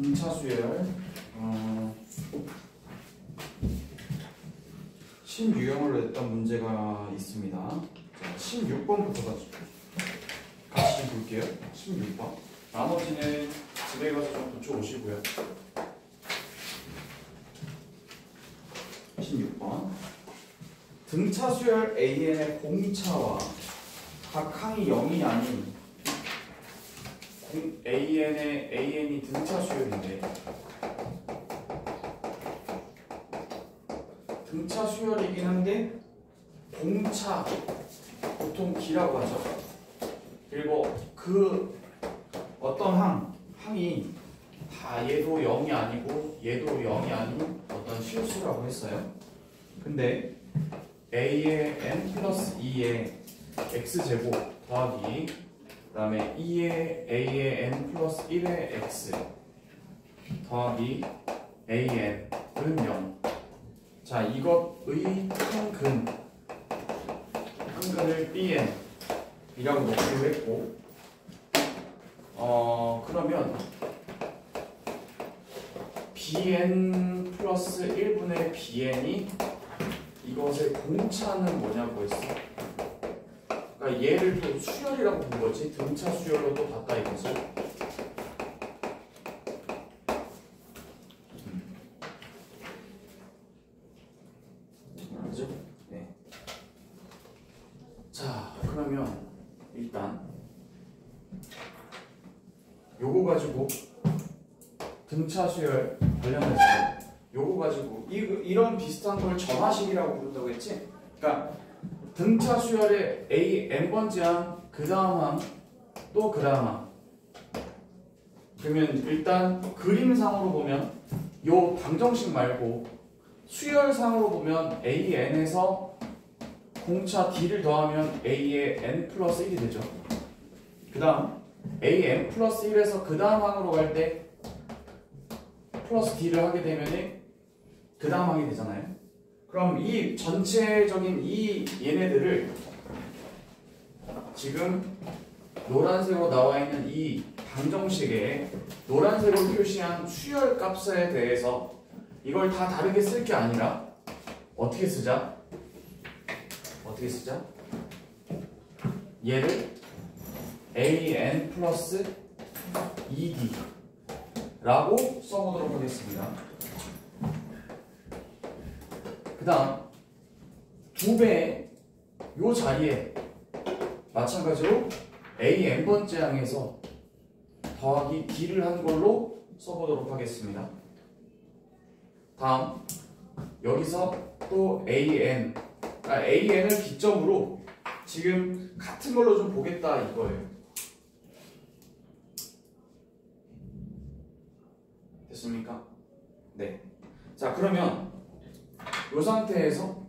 등차 수열 16형으로 냈던 문제가 있습니다. 자, 16번부터 같이 좀 볼게요. 16번. 나머지는 집에 가서 좀 고쳐 오시고요. 16번. 등차 수열 AN의 공차와 각 항이 0이 아닌 AN이 등차 수열인데 등차 수열이긴 한데 공차 보통 기라고 하죠. 그리고 그 어떤 항이 다 얘도 0이 아니고 얘도 0이 아닌 어떤 실수라고 했어요. 근데 A의 n 플러스 2의 x제곱 더하기 그 다음에 2의 A의 n 플러스 1의 x 더하기 AN은 0. 자, 이것의 한근을 BN 이라고 놓기로 했고 그러면 BN 플러스 1분의 BN이 이것의 공차는 뭐냐고 했어. 그러니까 얘를 또 수열이라고 본 거지. 등차 수열로 또 봤다 이거지. 그죠? 네. 자, 그러면 일단 요거 가지고 등차 수열 관련해서 요거 가지고 이런 비슷한 걸 점화식이라고 부른다고 했지? 그러니까 등차 수열의 A n번째 항, 그 다음 항, 또 그 다음 항. 그러면 일단 그림상으로 보면 요 방정식 말고 수열상으로 보면 A n에서 공차 D를 더하면 A의 n 플러스 1이 되죠. 그 다음 A n 플러스 1에서 그 다음 항으로 갈 때 플러스 D를 하게 되면 그 다음 항이 되잖아요. 그럼 이 전체적인 이 얘네들을 지금 노란색으로 나와 있는 이 방정식에 노란색으로 표시한 수열 값에 대해서 이걸 다 다르게 쓸 게 아니라 어떻게 쓰자? 얘를 AN 플러스 2D 라고 써보도록 하겠습니다. 그 다음 2배의 요 자리에 마찬가지로 AN번째 항에서 더하기 D를 한 걸로 써보도록 하겠습니다. 다음 여기서 또 AN을 기점으로 지금 같은 걸로 좀 보겠다 이거예요. 됐습니까? 네. 자, 그러면 이 상태에서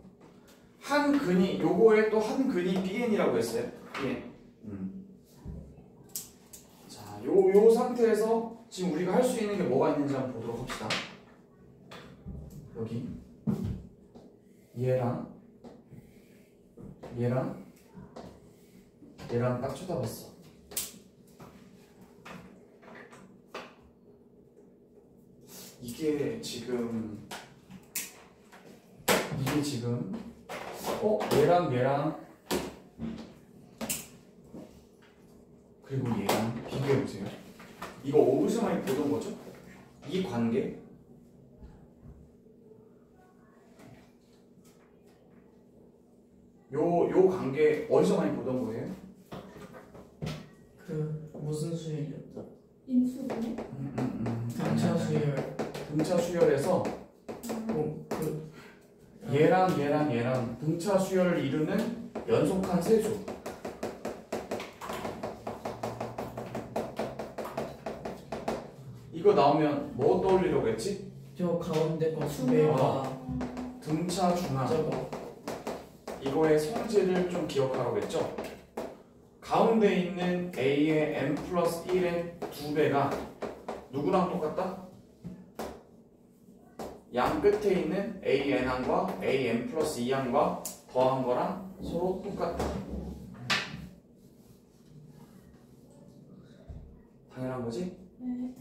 한 근이 요거에 또 한 근이 BN이라고 했어요. BN. 자, 요 상태에서 지금 우리가 할 수 있는 게 뭐가 있는지 한번 보도록 합시다. 여기 얘랑 딱 쳐다봤어. 이게 지금 얘랑 그리고 얘랑 비교해보세요. 이거 어디서 많이 보던 거죠? 이 관계 요 관계 어디서 많이 보던 거예요? 그 무슨 수열이었죠? 인수분해? 등차 수열. 등차 수열에서 얘랑 등차 수열을 이루는 연속한 세조. 이거 나오면 뭐 떠올리려고 했지? 저 가운데 거 두 배가 등차 중항. 저거 이거의 성질을 좀 기억하라고 했죠? 가운데 있는 A의 n 플러스 1의 2배가 누구랑 똑같다? 양 끝에 있는 AN항과 AN 플러스 2항과 더한 거랑 서로 똑같다. 당연한 거지? 네.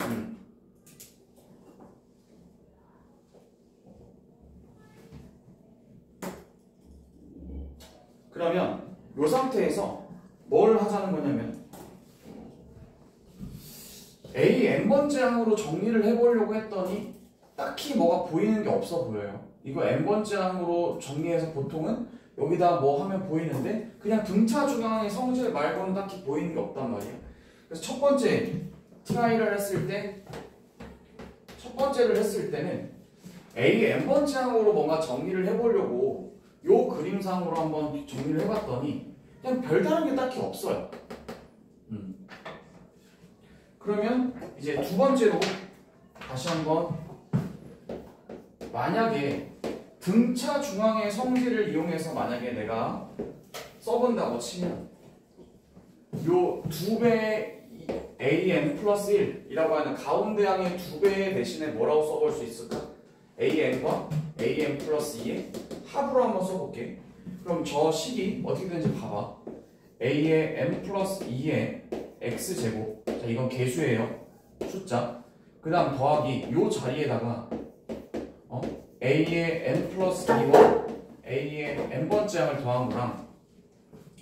상태에서 뭘 하자는 거냐면 A n번째 항으로 정리를 해보려고 했더니 딱히 뭐가 보이는 게 없어 보여요. 이거 n번째 항으로 정리해서 보통은 여기다 뭐 하면 보이는데 그냥 등차 중앙의 성질 말고는 딱히 보이는 게 없단 말이에요. 그래서 첫 번째를 했을 때 첫 번째를 했을 때는 A n번째 항으로 뭔가 정리를 해보려고 요 그림상으로 한번 정리를 해봤더니 그냥 별다른 게 딱히 없어요. 그러면 이제 두 번째로 다시 한번 만약에 등차 중앙의 성질을 이용해서 만약에 내가 써본다고 치면 요 2배 an 플러스 1이라고 하는 가운데 항의 2배 대신에 뭐라고 써볼 수 있을까? an과 an 플러스 2의 합으로 한번 써볼게. 그럼 저 식이 어떻게 되는지 봐봐. a의 n 플러스 2의 x제곱, 자 이건 개수예요, 숫자. 그 다음 더하기 요 자리에다가 a의 n 플러스 2와 a의 n번째 항을 더한 거랑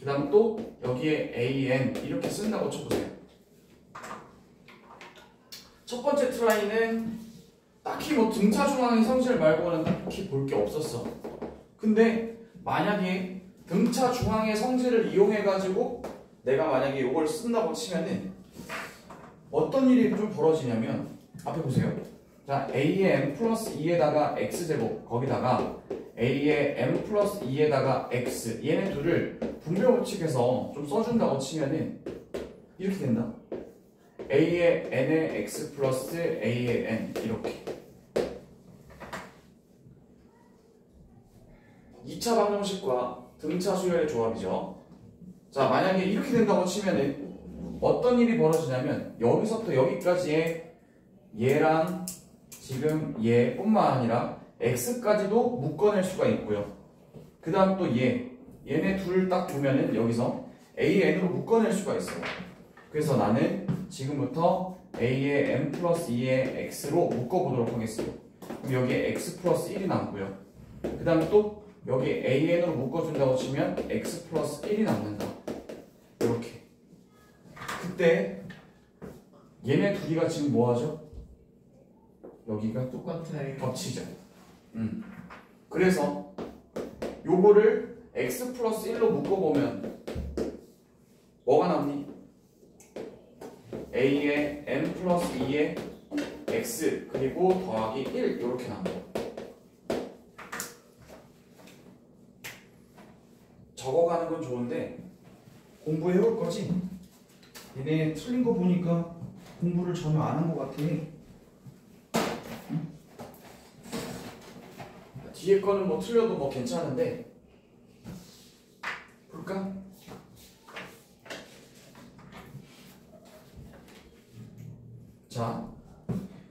그 다음 또 여기에 an 이렇게 쓴다고 쳐보세요. 첫 번째 트라이는 딱히 뭐 등차 중앙의 성질 말고는 딱히 볼 게 없었어. 근데 만약에 등차 중앙의 성질을 이용해 가지고 내가 만약에 이걸 쓴다고 치면은 어떤 일이 좀 벌어지냐면 앞에 보세요. 자, a의 n 플러스 2에다가 x제곱 거기다가 a의 n 플러스 2에다가 x 얘네 둘을 분배법칙해서 좀 써준다고 치면은 이렇게 된다. a의 n의 x 플러스 a의 n 이렇게 2차 방정식과 등차 수열의 조합이죠. 자, 만약에 이렇게 된다고 치면은 어떤 일이 벌어지냐면 여기서부터 여기까지의 얘랑 지금 얘뿐만 아니라 x까지도 묶어낼 수가 있고요. 그 다음 또 얘네 둘 딱 보면은 여기서 an으로 묶어낼 수가 있어요. 그래서 나는 지금부터 a의 n 플러스 2의 x로 묶어보도록 하겠습니다. 그럼 여기에 x 플러스 1이 남고요. 그 다음에 또 여기 an으로 묶어준다고 치면 x 플러스 1이 남는다. 이렇게. 그때 얘네 둘이가 지금 뭐하죠? 여기가 똑같아요. 겹치죠. 그래서 요거를 x 플러스 1로 묶어보면 뭐가 남니? a의 n 플러스 2의 x 그리고 더하기 1 이렇게 남아요. 적어가는 건 좋은데 공부해올 거지? 얘네 틀린 거 보니까 공부를 전혀 안 한 것 같아. 뒤에 거는 뭐 틀려도 뭐 괜찮은데 볼까? 자,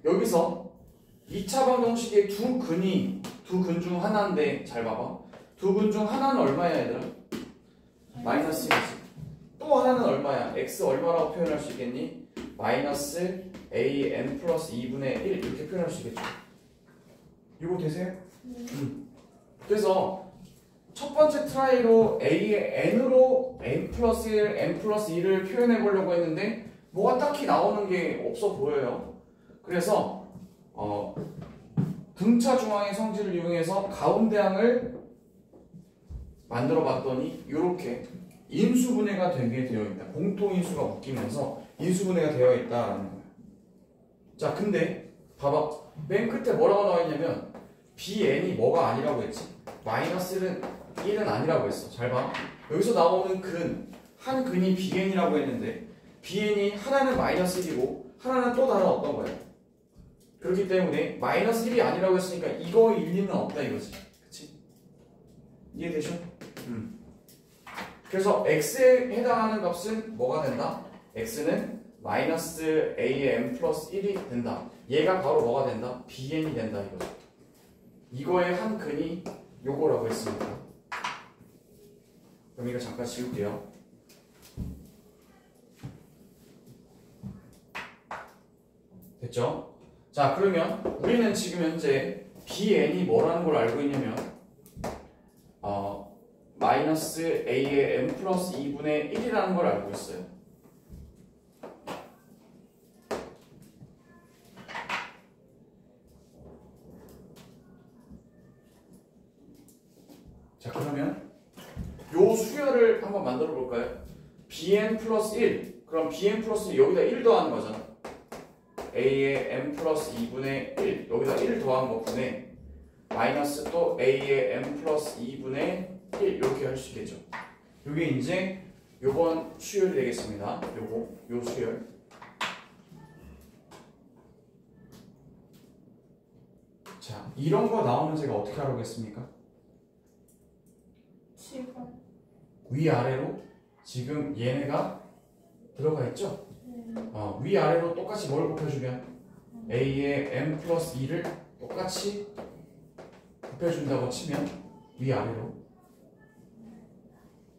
여기서 2차 방정식의 두 근 중 하나인데 잘 봐봐. 두 근 중 하나는 얼마야 얘들아? 마이너스 1이지. 또 하나는 얼마야? x 얼마라고 표현할 수 있겠니? 마이너스 a n 플러스 2분의 1 이렇게 표현할 수 있겠죠. 이거 되세요? 그래서 첫 번째 트라이로 a의 n으로 n 플러스 1, n 플러스 2를 표현해 보려고 했는데 뭐가 딱히 나오는 게 없어 보여요. 그래서 등차 중앙의 성질을 이용해서 가운데 항을 만들어 봤더니 이렇게 인수분해가 되게 되어 있다. 공통인수가 묶이면서 인수분해가 되어 있다라는 거예요. 자, 근데 봐봐. 맨 끝에 뭐라고 나와 있냐면 bn이 뭐가 아니라고 했지? 마이너스 1은 아니라고 했어. 잘 봐. 여기서 나오는 한 근이 bn이라고 했는데 bn이 하나는 마이너스 1이고 하나는 또 다른 어떤 거예요. 그렇기 때문에 마이너스 1이 아니라고 했으니까 이거 일리는 없다 이거지. 그치? 이해되죠? 그래서 x에 해당하는 값은 뭐가 된다? x는 마이너스 a의 n 플러스 1이 된다. 얘가 바로 뭐가 된다? bn이 된다 이거죠. 이거의 한 근이 요거라고 했습니다. 그럼 이거 잠깐 지울게요. 됐죠? 자, 그러면 우리는 지금 현재 bn이 뭐라는 걸 알고 있냐면 마이너스 a의 n 플러스 2분의 1이라는 걸 알고 있어요. 자, 그러면 요 수열을 한번 만들어 볼까요? bn 플러스 1. 그럼 bn 플러스 1 여기다 1 더하는 거잖아. a의 n 플러스 2분의 1 여기다 1 더한 거 분의 마이너스 또 a의 n 플러스 2분의 1 이렇게 할 수 있겠죠. 요게 이제 요번 수열이 되겠습니다. 요 수열. 자, 이런 거 나오면 제가 어떻게 하라겠습니까? 7번. 위아래로 지금 얘네가 들어가 있죠? 위아래로 똑같이 뭘 곱해주면 a의 n 플러스 2를 똑같이 곱해준다고 치면 위아래로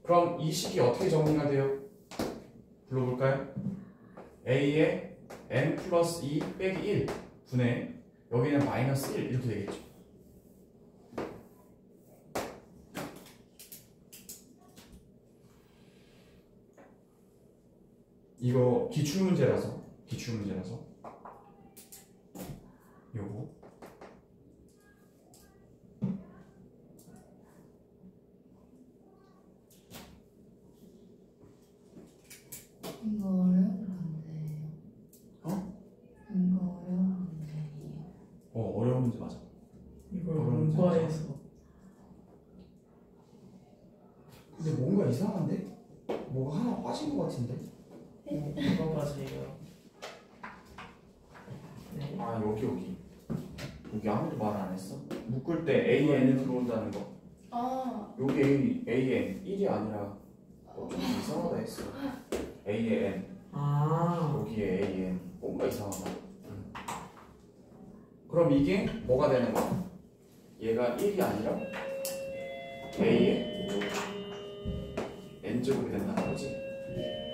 그럼 이 식이 어떻게 정리가 돼요? 불러볼까요? a의 n 플러스 2 빼기 1 분의 여기는 마이너스 1 이렇게 되겠죠. 이거 기출문제라서 요거 이거 어려운 문제예요. 어? 이거 어려운 문제예요. 어려운 문제 맞아. 이걸 어려운 문제 문과에서 근데 뭔가 이상한데? 뭐가 하나 빠진 것 같은데? 뭐가 맞아요? 네. 아 여기 아무도 말 안 했어? 묶을 때 AN이 들어온다는 거. 아, 여기 AN 1이 아니라 좀 이상하다 했어. AN 아, 여기에 AN 뭔가 이상하다. 그럼 이게 뭐가 되는 거야? 얘가 1이 아니라 A의 n제곱이 된다는 거지.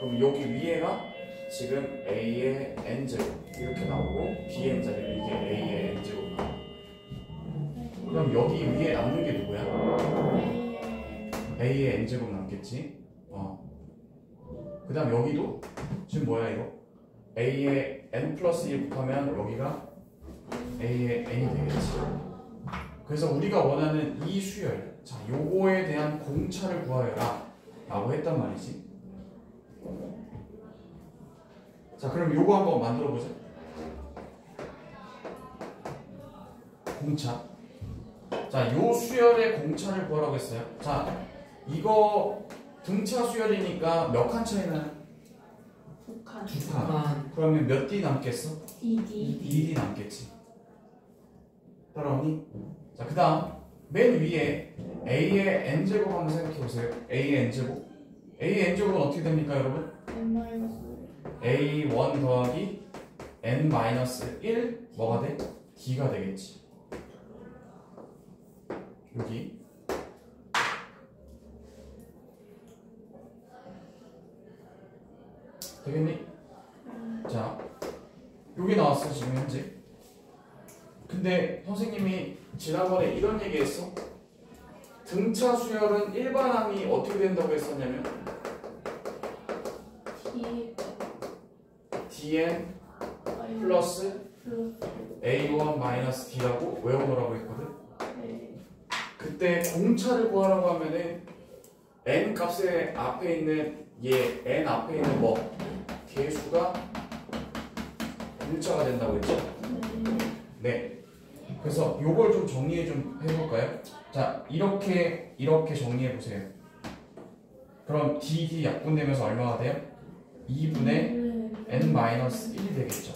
그럼 여기 위에가 지금 A의 n제곱 이렇게 나오고 Bn 자리는 이게 A의 n제곱 나와. 그럼 여기 위에 남는 게 누구야? A의 n제곱 남겠지. 그 다음 여기도 지금 뭐야 이거? A의 n 플러스 1 곱하면 여기가 A의 n이 되겠지. 그래서 우리가 원하는 이 수열, 자 요거에 대한 공차를 구하여라 라고 했단 말이지. 자 그럼 요거 한번 만들어 보자. 공차. 자 요 수열의 공차를 구하라고 했어요. 자 이거 등차 수열이니까 몇 칸 차이나? 북한. 2칸. 그러면 몇 D 남겠어? DD. 2D 남겠지. 따라오니? 자 그 다음 맨 위에 A의 n제곱 한번 생각해보세요. A의 n제곱. A의 n제곱은 어떻게 됩니까 여러분? A1 더하기 n-1 뭐가 돼? D가 되겠지. 여기 되겠니? 자 여기 나왔어 지금 현재. 근데 선생님이 지난번에 이런 얘기 했어. 등차 수열은 일반항이 어떻게 된다고 했었냐면 dn 플러스 a1 마이너스 d라고 외워놓으라고 했거든. 그때 공차를 구하라고 하면은 n 값의 앞에 있는 얘 n 앞에 있는 뭐 개수가 일자가 된다고 했죠. 네. 그래서 요걸 좀 정리해 좀 해볼까요? 자 이렇게 정리해 보세요. 그럼 dd 약분되면서 얼마가 돼요? 2분의 n-1이 되겠죠.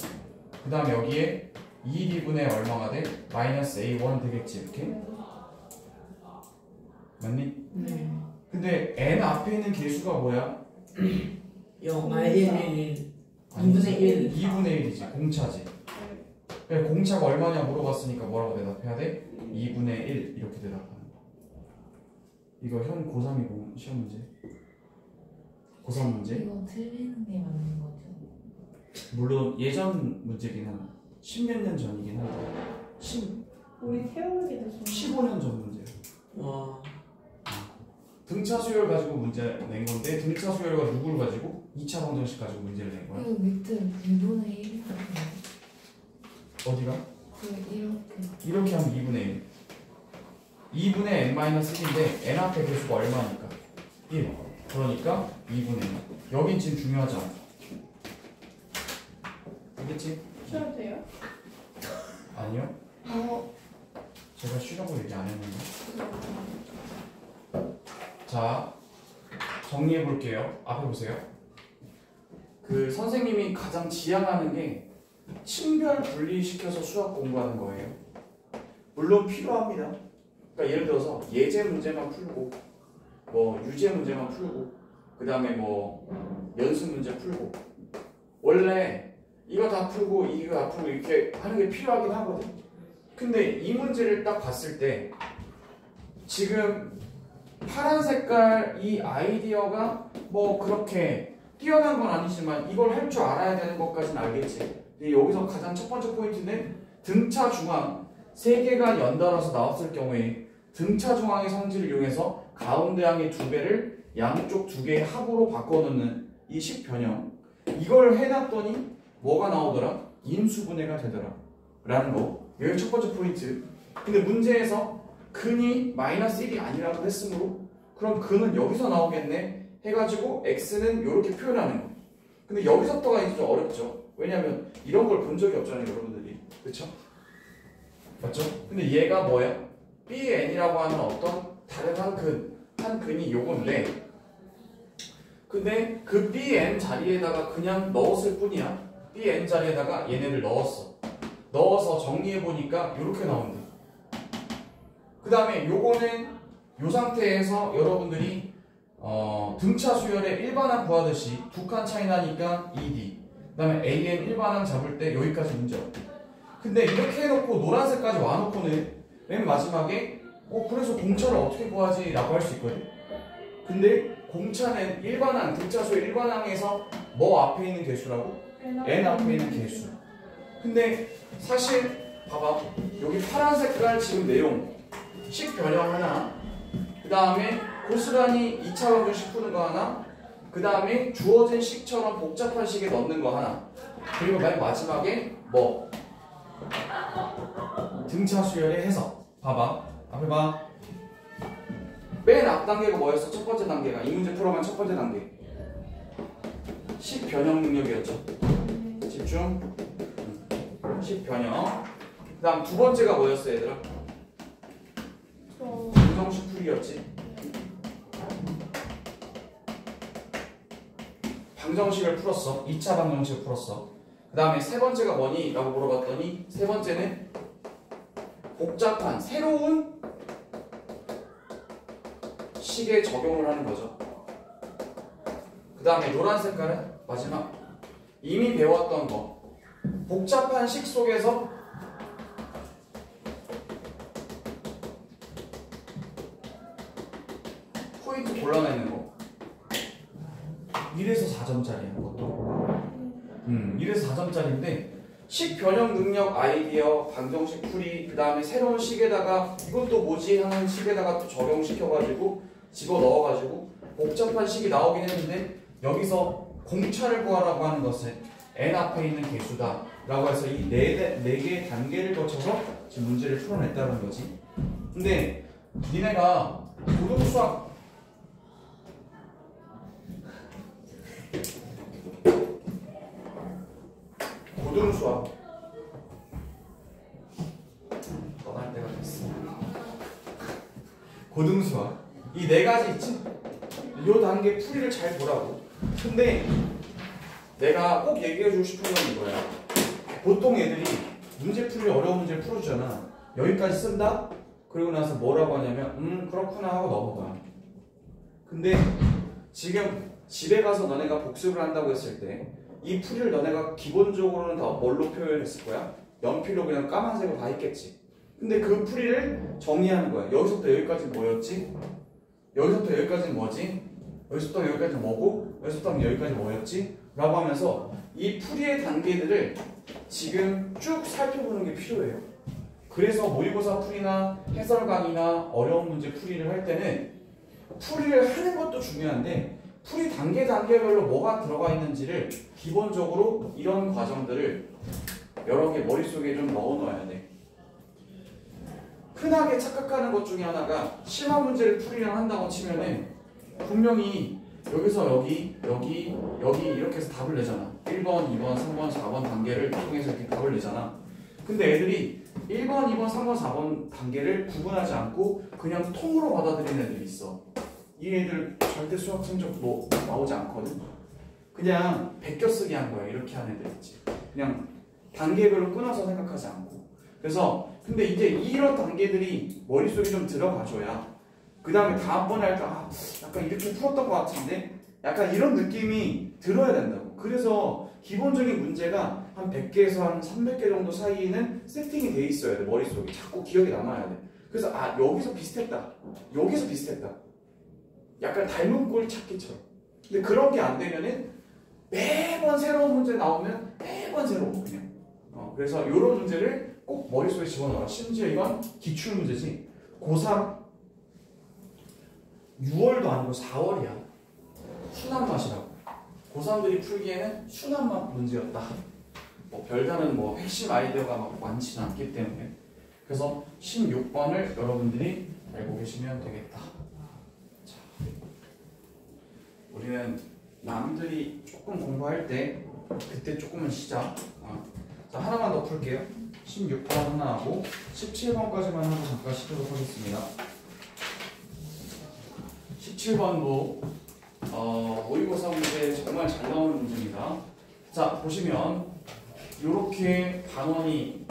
그 다음 여기에 2d분의 얼마가 돼? 마이너스 a1 되겠지. 이렇게 맞니? 네. 근데 n 앞에 있는 개수가 뭐야? 0, 1, 2분의 1. 2분의 1이지. 공차지. 그래, 공차가 얼마냐 물어봤으니까 뭐라고 대답해야 돼? 2분의 1 이렇게 대답하는 거. 이거 현 고3이 시험 문제. 고3 문제. 이거 틀리는 게 맞는 거죠? 물론 예전 문제긴 한 10몇 년 전이긴 한데 우리 태우기도 좀. 15년 전 문제야. 와, 등차 수열 가지고 문제 낸 건데 등차 수열과 누구를 가지고 2차 방정식 가지고 문제를 낸 거야. 이거 밑에 2분의 1 어디가? 이렇게 이렇게 하면 2분의 1. 2분의 n-1인데 n 앞에 개수가 얼마니까? 1. 그러니까 2분의 1. 여긴 지금 중요하지 않아. 알겠지? 쉬어도 돼요? 아니요. 제가 쉬라고 얘기 안 했는데. 자, 정리해 볼게요. 앞에 보세요. 그 선생님이 가장 지향하는 게 층별 분리시켜서 수학 공부하는 거예요. 물론 필요합니다. 그러니까 예를 들어서 예제 문제만 풀고 뭐 유제 문제만 풀고 그 다음에 뭐 연습 문제 풀고 원래 이거 다 풀고 이거 다 풀고 이렇게 하는 게 필요하긴 하거든. 근데 이 문제를 딱 봤을 때 지금 파란 색깔 이 아이디어가 뭐 그렇게 뛰어난 건 아니지만 이걸 할 줄 알아야 되는 것까지는 알겠지. 여기서 가장 첫 번째 포인트는 등차 중앙 3개가 연달아서 나왔을 경우에 등차 중앙의 성질을 이용해서 가운데 항의 2배를 양쪽 2개의 합으로 바꿔놓는 이 식변형, 이걸 해놨더니 뭐가 나오더라? 인수분해가 되더라 라는 거. 여기 첫 번째 포인트. 근데 문제에서 근이 -1이 아니라고 했으므로 그럼 근은 여기서 나오겠네 해가지고 x는 이렇게 표현하는 거. 근데 여기서부터가 이제 좀 어렵죠. 왜냐면 이런 걸 본 적이 없잖아요 여러분들이. 그쵸? 맞죠? 근데 얘가 뭐야? bn이라고 하는 어떤 다른 한 근이 요건데, 근데 그 bn 자리에다가 그냥 넣었을 뿐이야. bn 자리에다가 얘네들 넣어서 정리해보니까 이렇게 나온대. 그 다음에 요거는 요 상태에서 여러분들이 등차 수열의 일반항 구하듯이 두 칸 차이 나니까 2D, 그 다음에 AN 일반항 잡을 때 여기까지 문제 없대. 근데 이렇게 해놓고 노란색까지 와놓고는 맨 마지막에 그래서 공차를 어떻게 구하지? 라고 할 수 있거든. 근데 공차는 일반항, 등차 수열 일반항에서 뭐 앞에 있는 개수라고? n 앞에 있는 개수. 근데 사실 봐봐, 여기 파란 색깔 지금 내용 식 변형 하나, 그 다음에 고스란히 2차 방정식 푸는 거 하나, 그 다음에 주어진 식처럼 복잡한 식에 넣는 거 하나, 그리고 맨 마지막에 뭐 등차 수열의 해석. 봐봐, 앞에 봐. 맨 앞 단계가 뭐였어? 첫 번째 단계가 이 문제 풀어만 첫 번째 단계 식 변형 능력이었죠. 집중. 식 변형. 그 다음 두 번째가 뭐였어 얘들아? 방정식 풀이였지. 방정식을 풀었어. 2차 방정식을 풀었어. 그 다음에 세 번째가 뭐니? 라고 물어봤더니 세 번째는 복잡한 새로운 식에 적용을 하는 거죠. 그 다음에 노란 색깔은 마지막 이미 배웠던 거, 복잡한 식 속에서 포인트 골라내는 거. 1에서 4점짜리야 그것도. 1에서 4점짜리인데 식 변형 능력 아이디어, 방정식 풀이, 그 다음에 새로운 식에다가 이것도 뭐지 하는 식에다가 또 적용시켜가지고 집어넣어가지고 복잡한 식이 나오긴 했는데 여기서 공차를 구하라고 하는 것은 n 앞에 있는 개수다 라고 해서 이 네 개의 단계를 거쳐서 지금 문제를 풀어냈다는 거지. 근데 니네가 고등수학 떠날 때가 됐어. 고등수학 이 네 가지 있지? 이 단계 풀이를 잘 보라고. 근데 내가 꼭 얘기해주고 싶은 건 이거야. 보통 애들이 문제 풀이 어려운 문제를 풀어주잖아. 여기까지 쓴다? 그리고 나서 뭐라고 하냐면 그렇구나 하고 넘어가. 근데 지금 집에 가서 너네가 복습을 한다고 했을 때 이 풀이를 너네가 기본적으로는 다 뭘로 표현했을 거야? 연필로 그냥 까만색으로 다 했겠지. 근데 그 풀이를 정리하는 거야. 여기서부터 여기까지는 뭐였지? 여기서부터 여기까지는 뭐지? 여기서부터 여기까지는 뭐고? 여기서부터 여기까지 뭐였지? 라고 하면서 이 풀이의 단계들을 지금 쭉 살펴보는 게 필요해요. 그래서 모의고사 풀이나 해설 강의나 어려운 문제 풀이를 할 때는 풀이를 하는 것도 중요한데 풀이 단계별로 뭐가 들어가 있는지를 기본적으로 이런 과정들을 여러 개 머릿속에 좀 넣어놔야 돼. 흔하게 착각하는 것 중에 하나가 심화 문제를 풀이랑 한다고 치면은 분명히 여기서 여기 이렇게 해서 답을 내잖아. 1번, 2번, 3번, 4번 단계를 통해서 이렇게 답을 내잖아. 근데 애들이 1번, 2번, 3번, 4번 단계를 구분하지 않고 그냥 통으로 받아들이는 애들이 있어. 이 애들 절대 수학 성적 나오지 않거든. 그냥 베껴쓰기 한 거야. 이렇게 하는 애들 있지. 그냥 단계별로 끊어서 생각하지 않고. 그래서 근데 이제 이런 단계들이 머릿속에 좀 들어가줘야 그 다음에 다음번에 할 때 약간 이렇게 풀었던 것 같은데 약간 이런 느낌이 들어야 된다고. 그래서 기본적인 문제가 한 100개에서 한 300개 정도 사이에는 세팅이 돼 있어야 돼. 머릿속에 자꾸 기억에 남아야 돼. 그래서 여기서 비슷했다, 여기서 비슷했다, 약간 닮은 꼴 찾기처럼. 근데 그런 게 안 되면은 매번 새로운 문제 나오면 매번 새로운 그냥. 그래서 이런 문제를 꼭 머릿속에 집어넣어라. 심지어 이건 기출문제지. 고3 6월도 아니고 4월이야. 순한 맛이라고. 고3들이 풀기에는 순한 맛 문제였다. 별다른 핵심 아이디어가 막 많지는 않기 때문에. 그래서 16번을 여러분들이 알고 계시면 되겠다. 자, 우리는 남들이 조금 공부할 때 그때 조금은 쉬자. 자, 하나만 더 풀게요. 16번 하나 하고 17번까지만 하고 잠깐 쉬도록 하겠습니다. 17번도 모의고사 문제 정말 잘 나오는 문제입니다. 자, 보시면 이렇게 반원이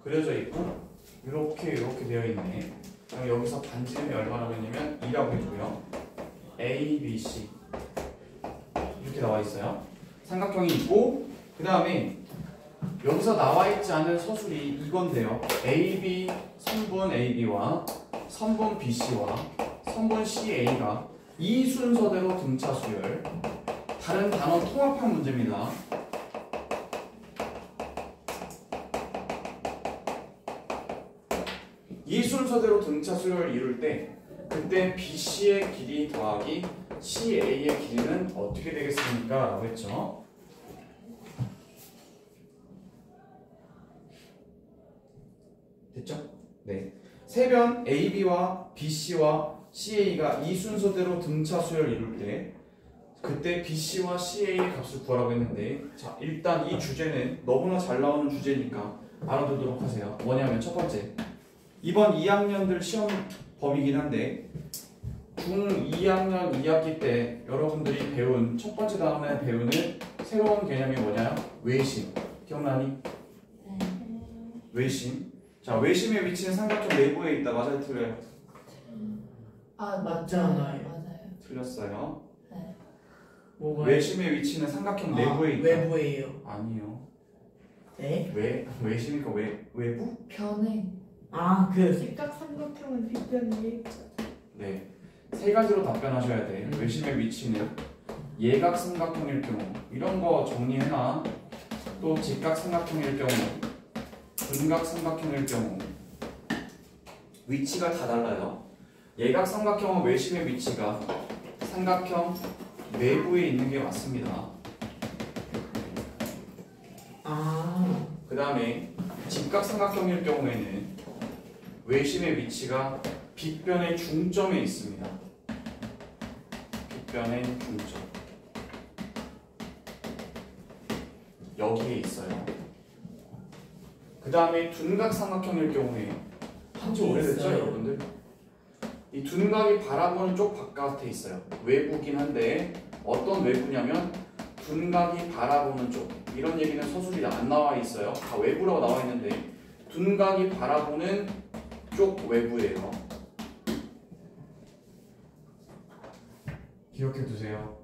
그려져 있고 이렇게 되어 있네. 그럼 여기서 반지름이 얼마라고 했냐면 2라고 했고요. A, B, C 이렇게 나와 있어요. 삼각형이 있고 그 다음에 여기서 나와 있지 않은 서술이 이건데요. AB, 선분 AB와 선분 BC와 선분 CA가 이 순서대로 등차 수열, 다른 단원 통합형 문제입니다. 이 순서대로 등차 수열을 이룰 때 그때 BC의 길이 더하기 CA의 길이는 어떻게 되겠습니까? 라고 했죠. 됐죠? 네. 세변 AB와 BC와 CA가 이 순서대로 등차 수열을 이룰 때 그때 BC와 CA의 값을 구하라고 했는데, 자, 일단 이 주제는 너무나 잘 나오는 주제니까 알아두도록 하세요. 뭐냐면 첫 번째, 이번 2학년들 시험 범위긴 한데 중2학년 2학기 때 여러분들이 배운 첫 번째 다음에 배우는 새로운 개념이 뭐냐? 외심. 기억나니? 외심. 자, 외심의 위치는 삼각형 내부에 있다. 맞아요, 틀려요? 맞지 않아요? 맞아요. 틀렸어요. 네. 뭐가? 외심의 위치는 삼각형 내부에 있다. 외부예요. 아니요. 네? 외심이니까 외부? 변해. 직각삼각형은 빗변이 네. 세 가지로 답변하셔야 돼. 외심의 위치는 예각삼각형일 경우 이런 거 정리해놔. 또 직각삼각형일 경우, 분각삼각형일 경우 위치가 다 달라요. 예각삼각형은 외심의 위치가 삼각형 내부에 있는 게 맞습니다. 그 다음에 직각삼각형일 경우에는 외심의 위치가 빗변의 중점에 있습니다. 빗변의 중점. 여기에 있어요. 그 다음에 둔각삼각형일 경우에 한지 오래됐죠, 있어요. 여러분들? 이 둔각이 바라보는 쪽 바깥에 있어요. 외부긴 한데 어떤 외부냐면 둔각이 바라보는 쪽. 이런 얘기는 서술이 안 나와 있어요. 다 외부라고 나와 있는데 둔각이 바라보는 쪽 외부예요. 기억해 두세요.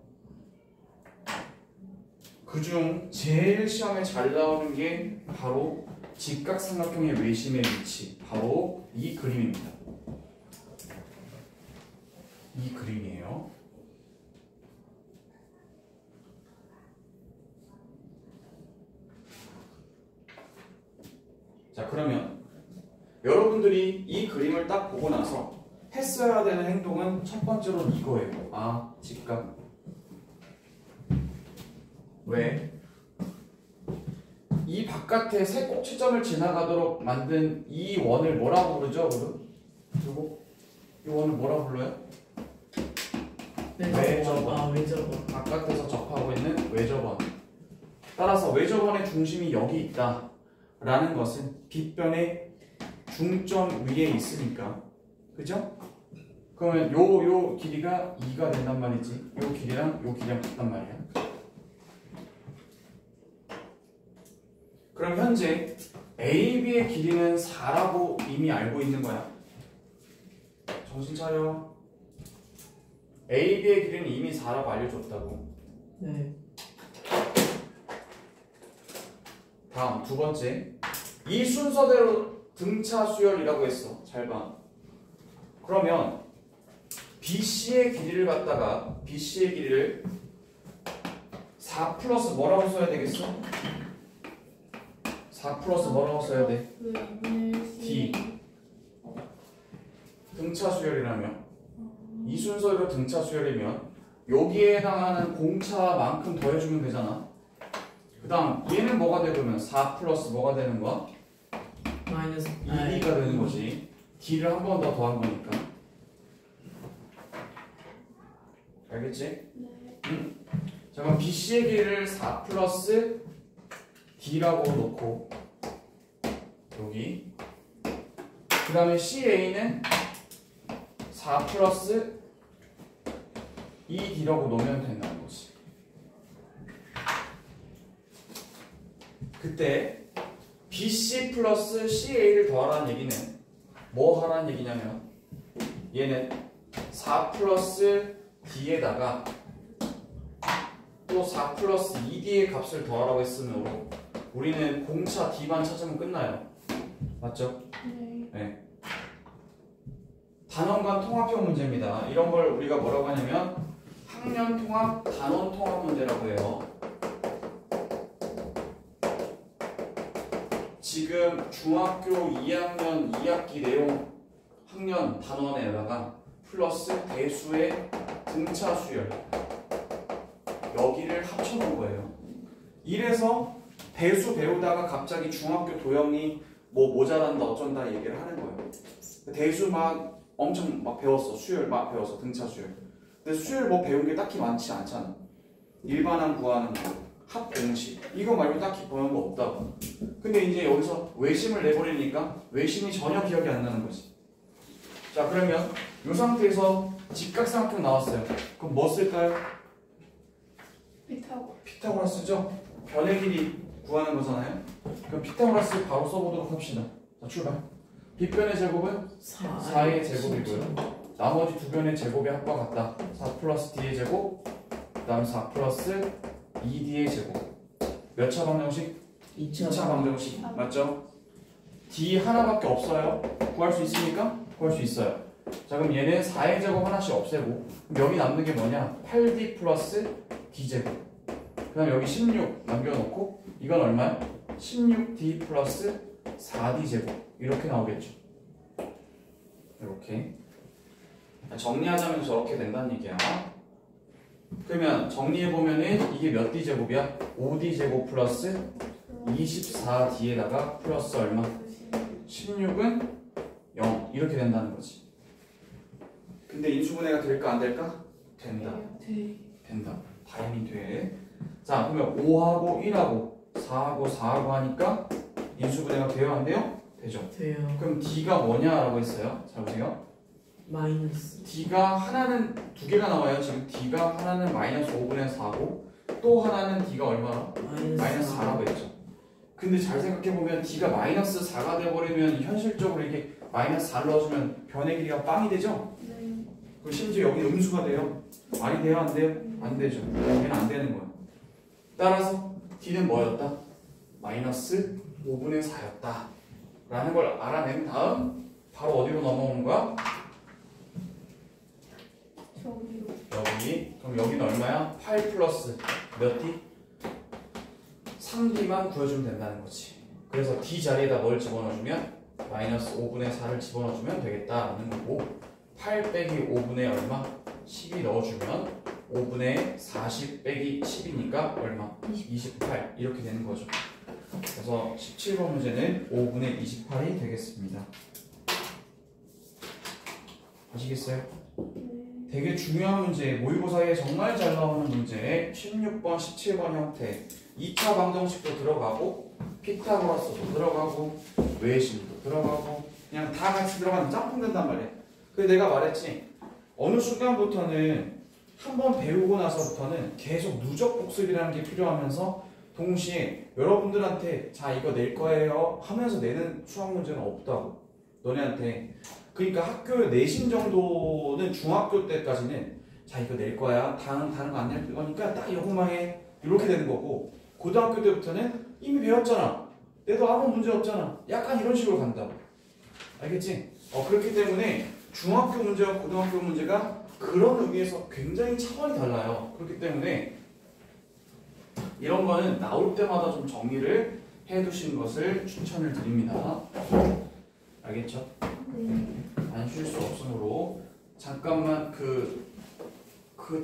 그중 제일 시험에 잘 나오는 게 바로 직각삼각형의 외심의 위치, 바로 이 그림입니다. 이 그림이에요. 자, 그러면 여러분들이 이 그림을 딱 보고 나서 했어야 되는 행동은 첫 번째로는 이거예요. 아, 직각. 왜? 이 바깥에 세 꼭지점을 지나가도록 만든 이 원을 뭐라고 부르죠? 그리고 이 원을 뭐라고 불러요? 외접원. 아, 외접원. 바깥에서 접하고 있는 외접원. 따라서 외접원의 중심이 여기 있다 라는 것은 빗변의 중점 위에 있으니까, 그죠? 그러면 요 길이가 2가 된단 말이지. 요 길이랑 요 길이랑 같단 말이야. 그럼 현재 AB의 길이는 4라고 이미 알고 있는 거야. 정신 차려. AB의 길이는 이미 4라고 알려줬다고. 네. 다음 두 번째. 이 순서대로 등차 수열이라고 했어. 잘 봐. 그러면 BC의 길이를 갖다가 BC의 길이를 4 플러스 뭐라고 써야 되겠어? 4 플러스 뭐라고 써야 돼? D. 등차 수열이라면 이 순서대로 등차 수열이면 여기에 해당하는 공차만큼 더해주면 되잖아. 그 다음 얘는 뭐가 되면 4 플러스 뭐가 되는 거야? 마이너스 2D가 되는 거지. D를 한 번 더 더한 거니까. 알겠지? 네. 자, 그럼 BC의 길이를 4 플러스 D라고 놓고 여기, 그 다음에 CA는 4 플러스 2D라고 놓으면 된다는 거지. 그때 BC 플러스 CA를 더하라는 얘기는 뭐 하라는 얘기냐면, 얘는 4 플러스 D에다가 또 4 플러스 2D의 값을 더하라고 했으므로 우리는 공차 D만 찾으면 끝나요. 맞죠? 네. 단원 간 통합형 문제입니다. 이런 걸 우리가 뭐라고 하냐면 학년 통합, 단원 통합 문제라고 해요. 지금 중학교 2학년 2학기 내용 학년 단원에다가 플러스 대수의 등차 수열, 여기를 합쳐놓은 거예요. 이래서 대수 배우다가 갑자기 중학교 도형이 뭐 모자란다 어쩐다 얘기를 하는 거예요. 대수 막 엄청 막 배웠어. 수열 막 배웠어. 등차 수열. 근데 수열 뭐 배운 게 딱히 많지 않잖아. 일반항 구하는 거, 합 공식, 이거 말고 딱히 배운 거 없다고. 근데 이제 여기서 외심을 내버리니까 외심이 전혀 기억이 안 나는 거지. 자, 그러면 이 상태에서 직각삼각형 나왔어요. 그럼 뭐 쓸까요? 피타고라스죠? 변의 길이 구하는 거잖아요. 그럼 피타고라스 바로 써보도록 합시다. 자, 출발. 빗변의 제곱은 4의 제곱이고요. 나머지 두 변의 제곱의 합과 같다. 4 플러스 D의 제곱, 그 다음 4 플러스 2D의 제곱. 몇 차 방정식? 2차 방정식. 맞죠? D 하나밖에 없어요. 구할 수 있습니까? 구할 수 있어요. 자, 그럼 얘는 4의 제곱 하나씩 없애고, 그럼 여기 남는 게 뭐냐? 8D 플러스 D제곱. 그 다음 여기 16 남겨놓고, 이건 얼마야? 16D 플러스 4D제곱. 이렇게 나오겠죠. 이렇게. 정리하자면 저렇게 된다는 얘기야. 그러면 정리해보면은 이게 몇 D제곱이야? 5D제곱 플러스 24D에다가 플러스 얼마? 16은 0. 이렇게 된다는 거지. 근데 인수분해가 될까 안 될까? 된다. 된다. 당연히 돼. 자, 그러면 5하고 1하고 4하고 4하고 하니까 인수분해가 돼요 안 돼요? 되죠. 돼요. 그럼 D가 뭐냐라고 했어요. 자, 보세요. 마이너스. D가 하나는 두 개가 나와요. 지금 D가 하나는 마이너스 5분의 4고 또 하나는 D가 얼마나? 마이너스 4라고 했죠. 근데 잘 생각해보면 D가 마이너스 4가 돼버리면 현실적으로 이게 마이너스 4를 넣어주면 변의 길이가 빵이 되죠? 네. 그리고 심지어 여기 음수가 돼요. 말이 돼요? 안 돼요? 안 되죠. 여기는 안 되는 거야. 따라서 D는 뭐였다? 마이너스 5분의 4였다 라는 걸 알아낸 다음 바로 어디로 넘어오는 거야? 저기로. 여기. 그럼 여기는 얼마야? 8 플러스 몇 D? 3D만 구해주면 된다는 거지. 그래서 D 자리에다 뭘 집어넣어주면 마이너스 5분의 4를 집어넣어주면 되겠다라는 거고, 8 빼기 5분의 얼마? 12 넣어주면 5분의 40 빼기 10이니까 얼마? 28 이렇게 되는 거죠. 그래서 17번 문제는 5분의 28이 되겠습니다. 아시겠어요? 되게 중요한 문제, 모의고사에 정말 잘 나오는 문제 16번, 17번 형태 2차 방정식도 들어가고 피타고라스도 들어가고 외심도 들어가고 그냥 다 같이 들어가는 짬뽕 된단 말이야. 그래서 내가 말했지 어느 순간부터는 한번 배우고 나서부터는 계속 누적 복습이라는 게 필요하면서 동시에 여러분들한테 자 이거 낼 거예요 하면서 내는 수학 문제는 없다고 너네한테. 그러니까 학교 내신 정도는 중학교 때까지는 자 이거 낼 거야 다른 거 안 낼 거니까 딱 이거만 해 이렇게 되는 거고 고등학교 때부터는 이미 배웠잖아 내도 아무 문제 없잖아 약간 이런 식으로 간다. 알겠지? 그렇기 때문에 중학교 문제와 고등학교 문제가 그런 의미에서 굉장히 차원이 달라요. 그렇기 때문에 이런 거는 나올 때마다 좀 정리를 해 두시는 것을 추천을 드립니다. 알겠죠? 안 쉴 수 없으므로 잠깐만 그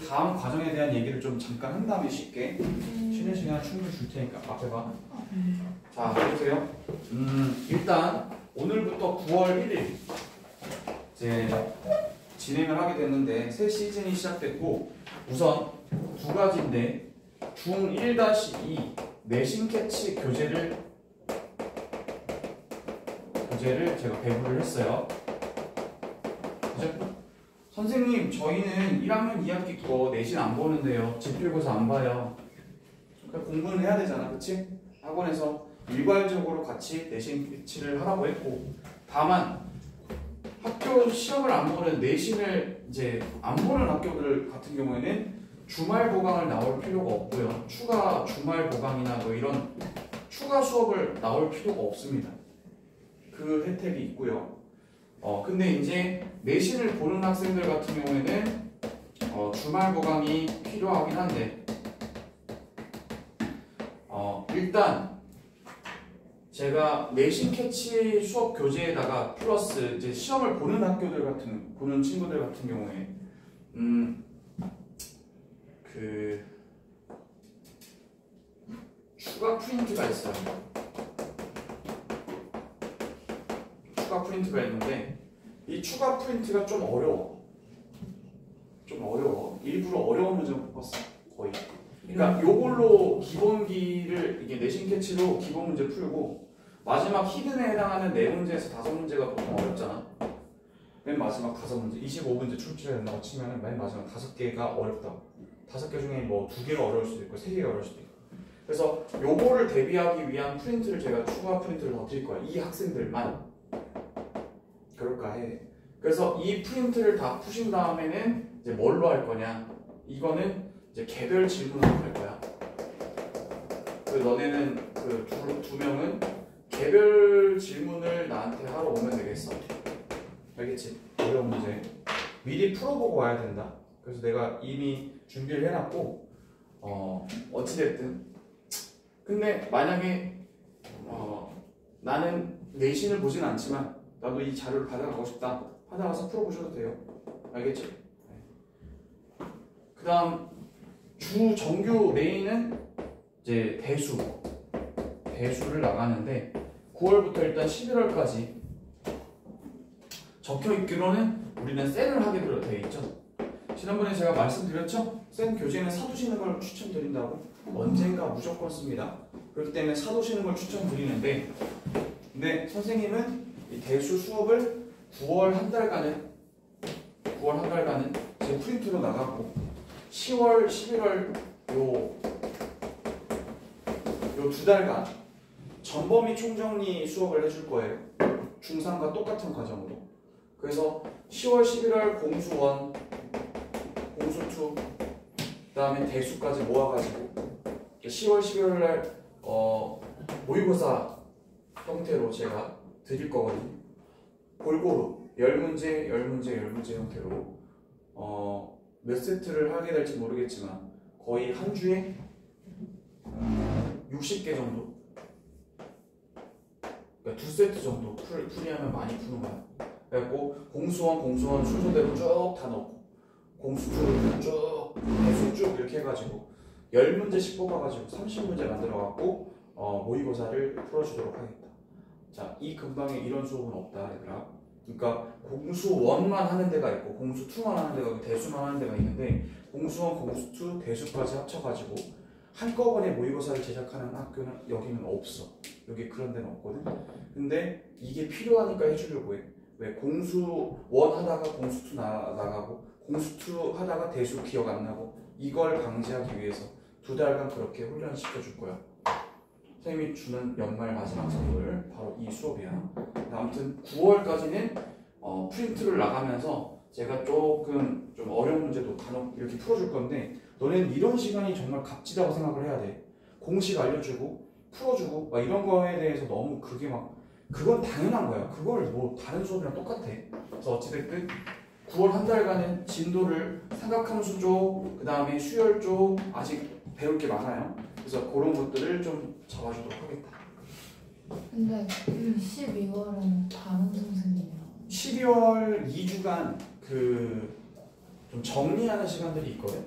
다음 과정에 대한 얘기를 좀 잠깐 한 다음에 쉽게 쉬는 시간 충분히 줄 테니까 앞에 봐. 자, 보세요. 일단 오늘부터 9월 1일 이제 진행을 하게 됐는데 새 시즌이 시작됐고 우선 두 가지인데 중 1-2 내신 캐치 교재를 제가 배부를 했어요. 그죠? 선생님 저희는 1학년 2학기 거 내신 안 보는데요. 집필고사 안 봐요. 그러니까 공부는 해야 되잖아. 그치? 학원에서 일괄적으로 같이 내신 캐치를 하라고 했고 다만 학교 시험을 안 보는 내신을 이제 안 보는 학교들 같은 경우에는 주말 보강을 나올 필요가 없고요. 추가 주말 보강이나 뭐 이런 추가 수업을 나올 필요가 없습니다. 그 혜택이 있고요. 근데 이제 내신을 보는 학생들 같은 경우에는 주말 보강이 필요하긴 한데 일단 제가 내신 캐치 수업 교재에다가 플러스 이제 시험을 보는 보는 친구들 같은 경우에 그 추가 프린트가 있어요. 추가 프린트가 있는데 이 추가 프린트가 좀 어려워. 일부러 어려운 문제 못 봤어. 거의. 그러니까 요걸로 기본기를 이게 내신 캐치로 기본 문제 풀고 마지막 히든에 해당하는 4문제에서 5문제가 보통 어렵잖아. 맨 마지막 5문제 25문제 출제해야 된다고 치면은 맨 마지막 5개가 어렵다. 5개 중에 뭐 2개가 어려울 수도 있고 3개가 어려울 수도 있고. 그래서 요거를 대비하기 위한 프린트를 제가 추가 프린트를 더 드릴 거야. 이 학생들만 그럴까 해. 그래서 이 프린트를 다 푸신 다음에는 이제 뭘로 할 거냐? 이거는 이제 개별 질문으로 할 거야. 그 너네는 그 두 명은 개별 질문을 나한테 하러 오면 되겠어. 알겠지? 어려운 문제 미리 풀어보고 와야 된다. 그래서 내가 이미 준비를 해놨고 어찌됐든 근데 만약에 나는 내신을 보진 않지만 나도 이 자료를 받아가고 싶다. 받아가서 풀어보셔도 돼요. 알겠죠? 네. 그 다음 주 정규 메인은 이제 대수를 나가는데 9월부터 일단 11월까지 적혀있기로는 우리는 센을 하기로 되어 있죠. 지난번에 제가 말씀드렸죠? 센 교재는 사두시는 걸 추천드린다고. 언젠가 무조건 씁니다. 그렇기 때문에 사두시는 걸 추천드리는데 근데 선생님은 이 대수 수업을 9월 한 달간은 제 프린트로 나가고 10월, 11월 요 2달간 전범위 총정리 수업을 해줄 거예요. 중3과 똑같은 과정으로. 그래서 10월, 11월 공수1, 공수2, 그 다음에 대수까지 모아가지고 10월, 11월 날 모의고사 형태로 제가 드릴 거거든요. 골고루 10문제, 10문제, 10문제 형태로 몇 세트를 하게 될지 모르겠지만 거의 한 주에 60개 정도, 그러니까 2세트 정도 풀이하면 많이 푸는 거야. 그래갖고 공수원 순서대로 쭉 다 넣고 공수투 쭉 대수 쭉 이렇게 해가지고 10문제씩 뽑아가지고 30문제 만들어갖고 모의고사를 풀어주도록 하겠다. 자, 이 근방에 이런 수업은 없다 얘들아. 그러니까 공수원만 하는 데가 있고 공수투만 하는 데가 있고 대수만 하는 데가 있는데 공수원, 공수투, 대수까지 합쳐가지고 한꺼번에 모의고사를 제작하는 학교는 여기는 없어. 여기 그런 데는 없거든. 근데 이게 필요하니까 해주려고 해. 왜 공수원 하다가 공수투 나가고 공수투 하다가 대수 기억 안 나고 이걸 방지하기 위해서 2달간 그렇게 훈련을 시켜줄 거야. 선생님이 주는 연말 마지막 선물 바로 이 수업이야. 아무튼 9월까지는 프린트를 나가면서 제가 조금 좀 어려운 문제도 간혹 이렇게 풀어줄 건데 너네는 이런 시간이 정말 값지다고 생각을 해야 돼. 공식 알려주고 풀어주고 막 이런 거에 대해서 너무 그게 막 그건 당연한 거야. 그걸 뭐 다른 수업이랑 똑같아. 그래서 어찌됐든 9월 한 달간은 진도를 삼각함수 쪽, 그 다음에 수열 쪽 아직 배울 게 많아요. 그래서 그런 것들을 좀 잡아주도록 하겠다. 근데 12월은 다른 선생님이랑 12월 2주간 그 좀 정리하는 시간들이 있거든.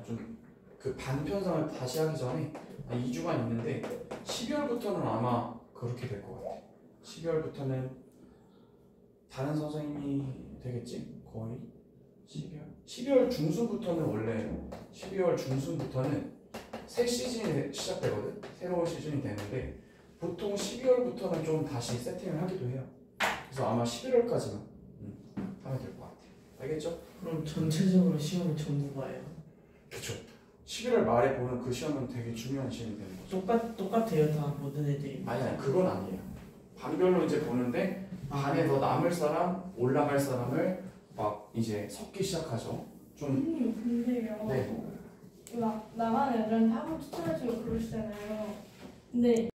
좀 그 반편성을 다시 하기 전에 2주간 있는데 12월부터는 아마 그렇게 될 것 같아. 12월부터는 다른 선생님이 되겠지? 거의 12월 중순부터는 원래 12월 중순부터는 새 시즌이 시작되거든. 새로운 시즌이 되는데 보통 12월부터는 좀 다시 세팅을 하기도 해요. 그래서 아마 11월까지만 하면 될 것 같아. 알겠죠? 그럼 전체적으로 시험을 전부 봐요. 그쵸. 11월 말에 보는 그 시험은 되게 중요한 시험이 되는 거죠. 똑같아요 다 모든 애들이. 아니 그건 아니에요. 반별로 이제 보는데 반에 더 남을 사람, 올라갈 사람을 막 이제 섞기 시작하죠. 좀 선생님 근데요. 네. 막 나가는 애들한테 학원 추천해주고 그러시잖아요. 근데